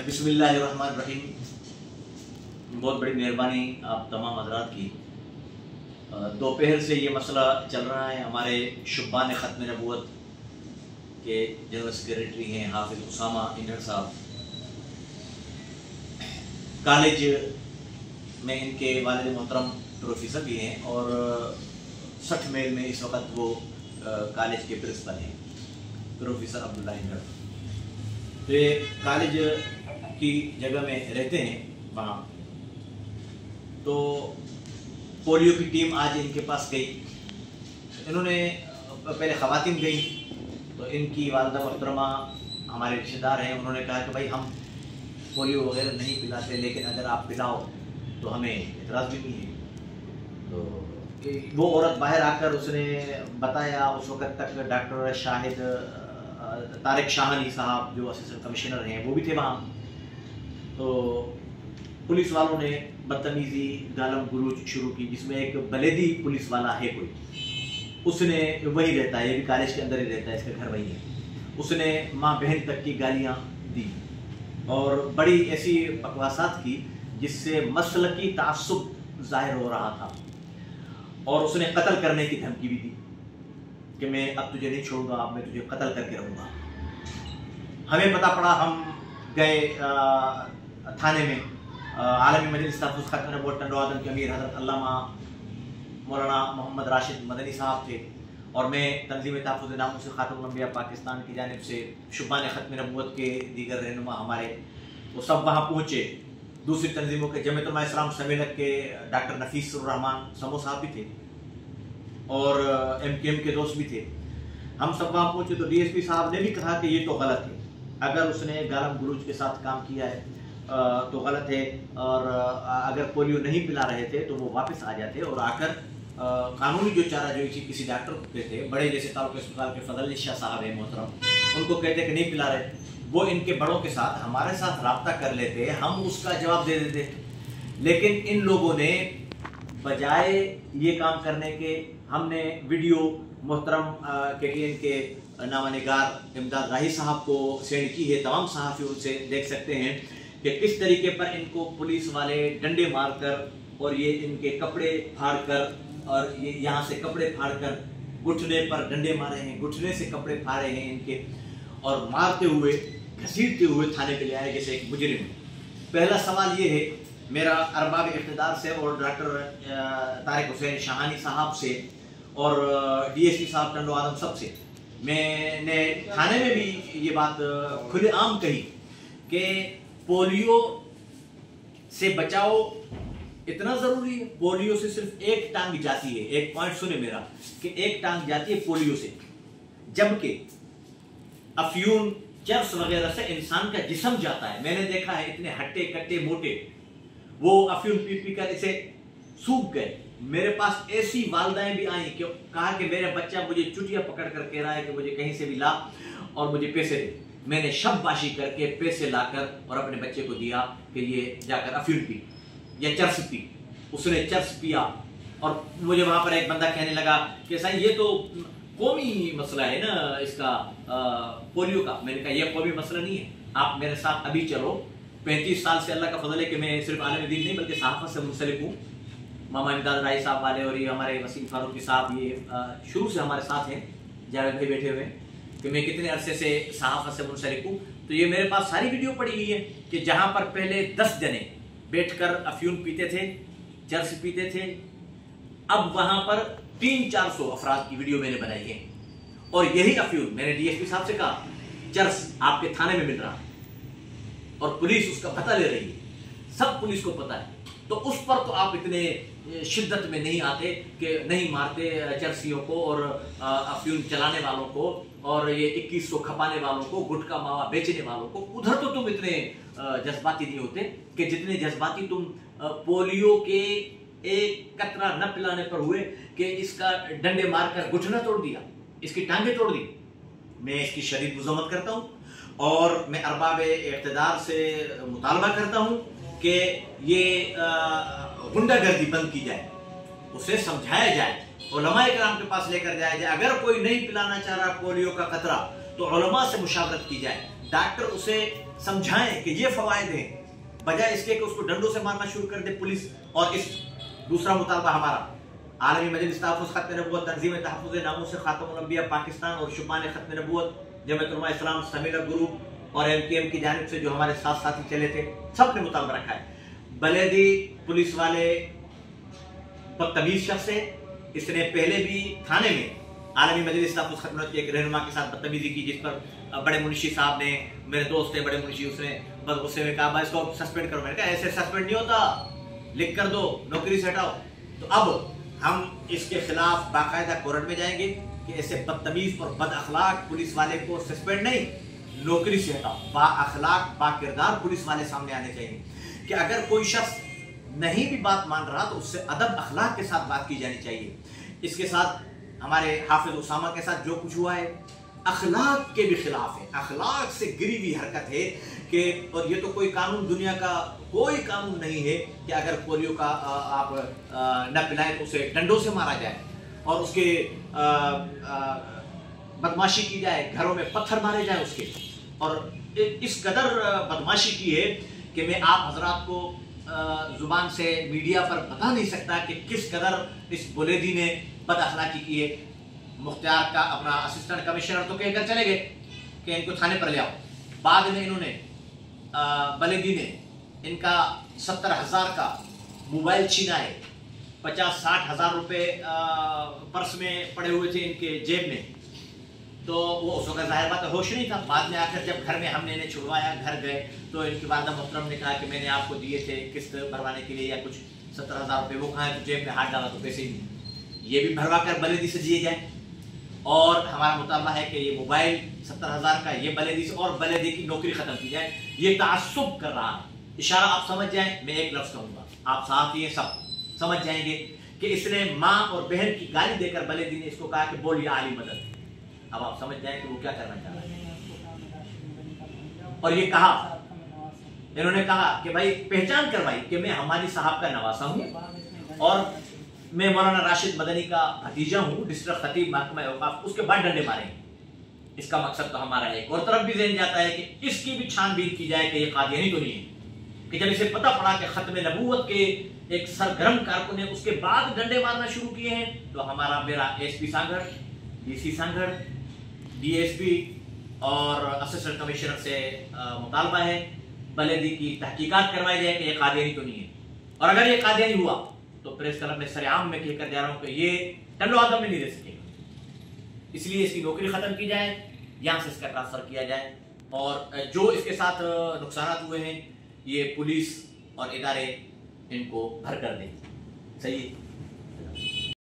बिस्मिल्लाहिर्रहमानिर्रहीम। बहुत बड़ी मेहरबानी आप तमाम हज़रात की। दोपहर से ये मसला चल रहा है। हमारे शुब्बान ख़त्म नबूवत के जनरल सेक्रेटरी हैं हाफिज़ उसामा इंदर साहब, कॉलेज में इनके वालिद मोहतरम प्रोफेसर भी हैं और 60 मील में इस वक्त वो कॉलेज के प्रिंसिपल हैं, प्रोफेसर अब्दुल्ला इंदर। तो ये कॉलेज की जगह में रहते हैं वहाँ। तो पोलियो की टीम आज इनके पास गई। इन्होंने पहले ख़वातीन गई तो इनकी वालिदा मोहतरमा हमारे रिश्तेदार हैं, उन्होंने कहा कि भाई हम पोलियो वगैरह नहीं पिलाते, लेकिन अगर आप पिलाओ तो हमें एतराज़ भी नहीं है। तो वो औरत बाहर आकर उसने बताया, उस वक़्त तक डॉक्टर शाहिद तारिक शाहानी साहब जो असिस्टेंट कमिश्नर हैं वो भी थे वहाँ। तो पुलिस वालों ने बदतमीज़ी गालम गुरूज शुरू की, जिसमें एक बलेदी पुलिस वाला है कोई, उसने वही रहता है, ये भी कॉलेज के अंदर ही रहता है, इसका घर वही है। उसने माँ बहन तक की गालियाँ दी और बड़ी ऐसी बकवासात की जिससे मसलकी तासुब जाहिर हो रहा था। और उसने कत्ल करने की धमकी भी दी कि मैं अब तुझे नहीं छोड़ूंगा, अब मैं तुझे कत्ल करके रहूँगा। हमें पता पड़ा, हम गए थाने में। आलमी मजलिस तहफ़्फ़ुज़ ख़त्म नबूवत टंडवादन के अमीर हज़रत अल्लामा मौलाना मोहम्मद राशिद मदनी साहब थे और मैं तंज़ीम तहफ़्फ़ुज़ नामूस ख़ातमुल अंबिया पाकिस्तान की जानिब से शुब्बान ख़त्म नबूवत के दीगर रहनुमा हमारे वो सब वहाँ पहुँचे। दूसरी तंजीमों के जमीयत उलमा इस्लाम सम्मेलक के डॉक्टर नफीसुर रहमान समो साहब भी थे और MKM के दोस्त भी थे। हम सब वहाँ पहुँचे तो DSP साहब ने भी कहा कि ये तो गलत है, अगर उसने गालम गुरूज के साथ काम किया है तो गलत है, और अगर पोलियो नहीं पिला रहे थे तो वो वापस आ जाते और आकर कानूनी जो चारा जो किसी डॉक्टर को कहते, बड़े जैसे तालुका अस्पताल के फजल शाह साहब है मोहतरम, उनको कहते कि नहीं पिला रहे, वो इनके बड़ों के साथ हमारे साथ रब्ता कर लेते, हम उसका जवाब दे देते। लेकिन इन लोगों ने बजाय ये काम करने के, हमने वीडियो मोहतरम KTN के नामानिगार इमदाद राही साहब को सेंड की है, तमाम सहाफ़ी उनसे देख सकते हैं कि किस तरीके पर इनको पुलिस वाले डंडे मारकर और ये इनके कपड़े फाड़कर और ये यहाँ से कपड़े फाड़कर घुटने पर डंडे मारे हैं, घुटने से कपड़े फाड़े हैं इनके, और मारते हुए घसीटते हुए थाने पे ले आए जैसे एक मुजरिम। पहला सवाल ये है मेरा अरबाब इक़्तिदार से और डॉक्टर तारिक हुसैन शाहानी साहब से और DSP साहब टंडो आदम सब से, मैंने थाने में भी ये बात खुलेआम कही कि पोलियो से बचाओ इतना ज़रूरी है। पोलियो से सिर्फ एक टांग जाती है, एक पॉइंट सुने मेरा, कि एक टांग जाती है पोलियो से, जबकि अफ्यून चर्स वगैरह से इंसान का जिस्म जाता है। मैंने देखा है इतने हट्टे कट्टे मोटे, वो अफ्यून पी पी कर इसे सूख गए। मेरे पास ऐसी वालदाएं भी आई कि कहा कि मेरा बच्चा मुझे चुटिया पकड़ कर कह रहा है कि मुझे कहीं से भी ला और मुझे पैसे दे। मैंने शबबाशी करके पैसे लाकर और अपने बच्चे को दिया कि ये जाकर अफ्यून पी या चर्स पी। उसने चर्स पिया और मुझे वहां पर एक बंदा कहने लगा कि साईं ये तो कौमी मसला है ना इसका पोलियो का। मैंने कहा यह कौमी मसला नहीं है, आप मेरे साथ अभी चलो। 35 साल से अल्लाह का फजल है कि मैं सिर्फ आलम दीन नहीं बल्कि सहाफ़त से मुंसलिक हूँ। मामा इमदाद राही साहब वाले और ये हमारे वसीम फारूकी साहब, ये शुरू से हमारे साथ हैं, जावेद भाई बैठे हुए, कि मैं कितने अरसे से सहाफ़त से मुंसलिक हूँ। तो ये मेरे पास सारी वीडियो पड़ी हुई है कि जहाँ पर पहले 10 जने बैठकर अफ्यून पीते थे, चर्स पीते थे, अब वहाँ पर 300-400 अफराद की वीडियो मैंने बनाई है। और यही अफ्यून मैंने DSP साहब से कहा चर्स आपके थाने में मिल रहा और पुलिस उसका पता ले रही है, सब पुलिस को पता है। तो उस पर तो आप इतने शिद्दत में नहीं आते कि नहीं मारते चर्सियों को और अफ्यून चलाने वालों को और ये 2100 खपाने वालों को, गुटखा मावा बेचने वालों को। उधर तो तुम इतने जज्बाती नहीं होते कि जितने जज्बाती तुम पोलियो के एक कतरा न पिलाने पर हुए कि इसका डंडे मारकर घुटना तोड़ दिया, इसकी टांगे तोड़ दी। मैं इसकी शदीद मज़म्मत करता हूँ और मैं अरबाब इक़्तिदार से मुतालबा करता हूँ कि ये गुंडागर्दी बंद की जाए, उसे समझाया जाए, उलमा इकराम के पास लेकर जाया जाए। अगर कोई नहीं पिलाना चाह रहा पोलियो का खतरा तो उलमा से मुशावरत की जाए, डॉक्टर उसे समझाएं कि ये फवायद हैं, बजाय इसके कि उसको डंडों से मारना शुरू कर दे पुलिस। और इस दूसरा मुतालबा हमारा आलमी मजलिस तहफ़्फ़ुज़ ख़त्म नबूवत, तंज़ीम तहफ़्फ़ुज़ नामूस ख़ातमुल अंबिया पाकिस्तान और शुबान ख़त्म नबूवत, जमीयत उलमा इस्लाम, समीर ग्रुप और MKM की जानिब से जो हमारे साथ साथी चले थे, सब ने मुतालबा रखा है। बलेदी पुलिस वाले बदतमीज शख्स है। इसने पहले भी थाने में आलमी मजलिस तहफ़्फ़ुज़ ख़त्म की एक रहनुमा के साथ बदतमीजी की, जिस पर बड़े मुंशी साहब ने, मेरे दोस्त थे बड़े मुंशी, उसने बस गुस्से में कहा भाई इसको सस्पेंड करो। मैंने कहा ऐसे सस्पेंड नहीं होता, लिख कर दो, नौकरी से हटाओ। तो अब हम इसके खिलाफ बाकायदा कोर्ट में जाएंगे कि ऐसे बदतमीज और बद अखलाक पुलिस वाले को सस्पेंड नहीं, नौकरी से हटाओ। बा अखलाक बा किरदार पुलिस वाले सामने आने चाहिए कि अगर कोई शख्स नहीं भी बात मान रहा तो उससे अदब अखलाक के साथ बात की जानी चाहिए। इसके साथ हमारे हाफिज उसामा के साथ जो कुछ हुआ है अखलाक के भी खिलाफ है, अखलाक से गिरी हुई हरकत है कि, और ये तो कोई कानून, दुनिया का कोई कानून नहीं है कि अगर पोलियो का आप न पिलाएं तो उसे डंडों से मारा जाए और उसके बदमाशी की जाए, घरों में पत्थर मारे जाए उसके। और इस कदर बदमाशी की है कि मैं आप हजरात को जुबान से मीडिया पर बता नहीं सकता कि किस कदर इस बुलेदी ने बद अखलाकी की है। मुख्तियार का अपना असिस्टेंट कमिश्नर तो कहकर चले गए कि इनको थाने पर ले आओ। बाद में इन्होंने बलेदी ने इनका 70,000 का मोबाइल छीना है, 50-60 हज़ार रुपये पर्स में पड़े हुए थे इनके जेब में। तो वो उस वक्त जाहिर बात है होश नहीं था। बाद में आकर जब घर में हमने इन्हें छुड़वाया, घर गए तो इनकी वालदा मोहतरम ने कहा कि मैंने आपको दिए थे किस्त भरवाने के लिए या कुछ 70,000 रुपये, वो कहाँ है? तो जेब में हाथ डाला तो पैसे ही नहीं। ये भी भरवा कर बलेदी से दिए जाए। और हमारा मुतालबा है कि ये मोबाइल 70,000 का ये बलेदी से और बलेदी की नौकरी खत्म की जाए। ये तासुब कर रहा है, इशारा आप समझ जाएं। मैं एक लफ्ज़ कहूँगा, आप साथ ही सब समझ जाएंगे कि इसने माँ और बहन की गाली देकर बलेदी ने इसको कहा कि बोलिए आली मदद। अब आप समझ जाएं कि वो क्या करना चाह रहे हैं। और ये कहा, इन्होंने कहा कि भाई पहचान करवाई कि मैं हमारी साहब का नवासा हूं और मैं मौलाना राशिद मदनी का भतीजा हूं, डिस्ट्रिक्ट खतीब महकमा औकाफ। उसके बाद डंडे मारेंगे। इसका मकसद तो हमारा है। और तरफ भी ज़हन जाता है कि इसकी भी छानबीन की जाए कि ये कादियानी तो नहीं है, कि जब इसे पता पड़ा कि खत्म नबूवत के एक सरगर्म कारकुन ने उसके बाद डंडे मारना शुरू किए हैं। तो हमारा मेरा SP Sanghar, DC Sanghar, DSP और असिस्टेंट कमिश्नर से मुतालबा है बलेदी की तहकीकात करवाई जाए कि ये कादियानी तो नहीं है। और अगर ये कादियानी हुआ तो प्रेस क्लब में सरेआम में कहकर जा रहा हूं कि ये टल्लो आदम में नहीं रह सकेगा। इसलिए इसकी नौकरी खत्म की जाए, यहां से इसका ट्रांसफर किया जाए और जो इसके साथ नुकसान हुए हैं ये पुलिस और इदारे इनको भर कर दें। सही है।